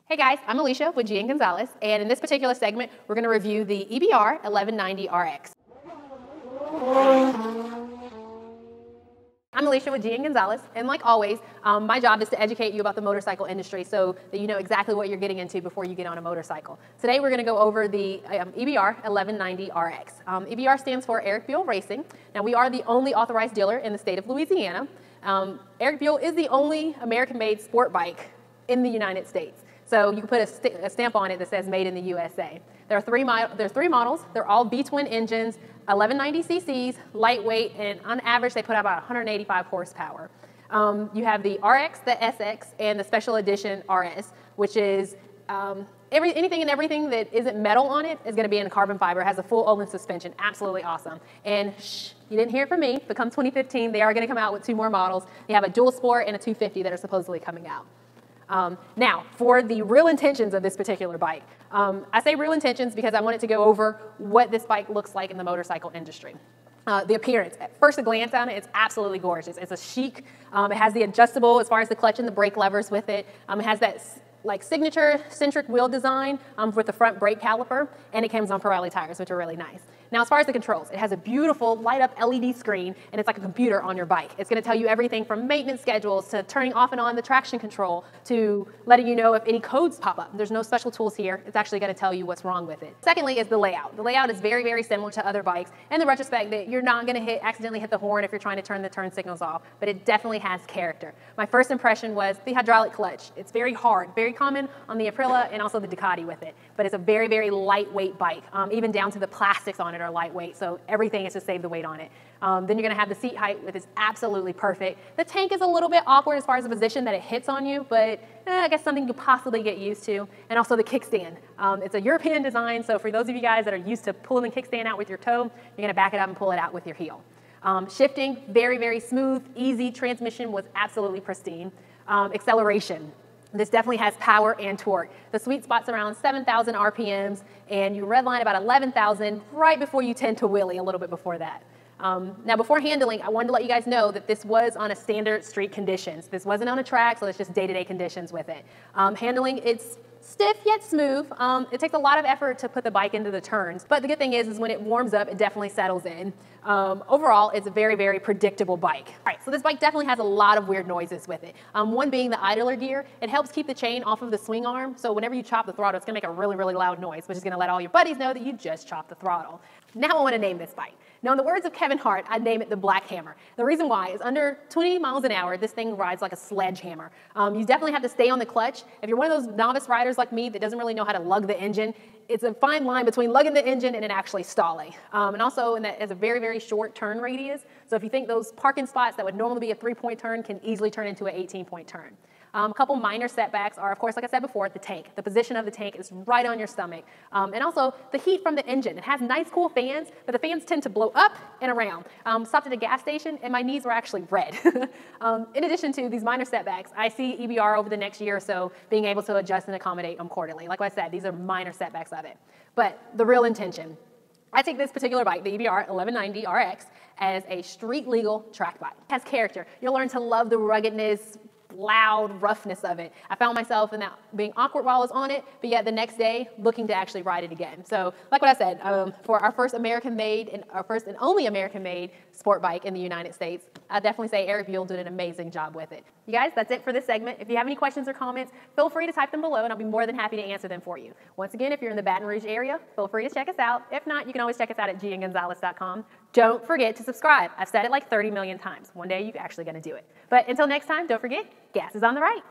Hey guys, I'm Alicia with G.N. Gonzales, and in this particular segment, we're going to review the EBR 1190RX. I'm Alicia with G.N. Gonzales, and like always, my job is to educate you about the motorcycle industry so that you know exactly what you're getting into before you get on a motorcycle. Today, we're going to go over the EBR 1190RX. EBR stands for Eric Buell Racing. Now, we are the only authorized dealer in the state of Louisiana. Eric Buell is the only American-made sport bike in the United States. So you can put a stamp on it that says made in the USA. There's three models. They're all V-twin engines, 1190 cc's, lightweight, and on average they put out about 185 horsepower. You have the RX, the SX, and the special edition RS, which is anything and everything that isn't metal on it is going to be in carbon fiber. It has a full Olin suspension. Absolutely awesome. And shh, you didn't hear it from me, but come 2015, they are going to come out with 2 more models. You have a dual sport and a 250 that are supposedly coming out. Now, for the real intentions of this particular bike, I say real intentions because I wanted to go over what this bike looks like in the motorcycle industry. The appearance, at first glance on it, it's absolutely gorgeous. It's a chic, it has the adjustable as far as the clutch and the brake levers with it. It has that like signature centric wheel design with the front brake caliper, and it comes on Pirelli tires, which are really nice. Now, as far as the controls, it has a beautiful light-up LED screen, and it's like a computer on your bike. It's going to tell you everything from maintenance schedules to turning off and on the traction control to letting you know if any codes pop up. There's no special tools here. It's actually going to tell you what's wrong with it. Secondly is the layout. The layout is very, very similar to other bikes in the retrospect that you're not going to accidentally hit the horn if you're trying to turn the turn signals off, but it definitely has character. My first impression was the hydraulic clutch. It's very hard, very common on the Aprilia and also the Ducati with it, but it's a very, very lightweight bike. Even down to the plastics on it are lightweight, so everything is to save the weight on it. Then you're going to have the seat height, which is absolutely perfect. The tank is a little bit awkward as far as the position that it hits on you, but I guess something you could possibly get used to. And also the kickstand. It's a European design, so for those of you guys that are used to pulling the kickstand out with your toe, you're going to back it up and pull it out with your heel. Shifting, very, very smooth, easy. Transmission was absolutely pristine. Acceleration. This definitely has power and torque. The sweet spot's around 7,000 RPMs, and you redline about 11,000 right before you tend to wheelie, a little bit before that. Now, before handling, I wanted to let you guys know that this was on a standard street conditions. This wasn't on a track, so it's just day-to-day conditions with it. Handling, it's stiff yet smooth. It takes a lot of effort to put the bike into the turns, but the good thing is when it warms up, it definitely settles in. Overall, it's a very, very predictable bike. All right, so this bike definitely has a lot of weird noises with it. One being the idler gear. It helps keep the chain off of the swing arm, so whenever you chop the throttle, it's gonna make a really, really loud noise, which is gonna let all your buddies know that you just chopped the throttle. Now I wanna name this bike. Now, in the words of Kevin Hart, I'd name it the Black Hammer. The reason why is under 20 miles an hour, this thing rides like a sledgehammer. You definitely have to stay on the clutch. If you're one of those novice riders like me that doesn't really know how to lug the engine, it's a fine line between lugging the engine and it actually stalling. And also, it has a very, very short turn radius. So if you think those parking spots that would normally be a 3-point turn can easily turn into an 18-point turn. A couple minor setbacks are, of course, like I said before, the tank. The position of the tank is right on your stomach. And also the heat from the engine. It has nice, cool fans, but the fans tend to blow up and around. Stopped at a gas station and my knees were actually red. In addition to these minor setbacks, I see EBR over the next year or so being able to adjust and accommodate them accordingly. Like I said, these are minor setbacks of it. But the real intention, I take this particular bike, the EBR 1190RX, as a street legal track bike. It has character. You'll learn to love the ruggedness, loud roughness of it. I found myself in that being awkward while I was on it, but yet the next day looking to actually ride it again. So like what I said, for our first American-made and our first and only American-made sport bike in the United States, I definitely say Eric Buell did an amazing job with it. You guys, that's it for this segment. If you have any questions or comments, feel free to type them below and I'll be more than happy to answer them for you. Once again, if you're in the Baton Rouge area, feel free to check us out. If not, you can always check us out at GNGonzales.com. Don't forget to subscribe. I've said it like 30 million times. One day you're actually going to do it. But until next time, don't forget, gas is on the right.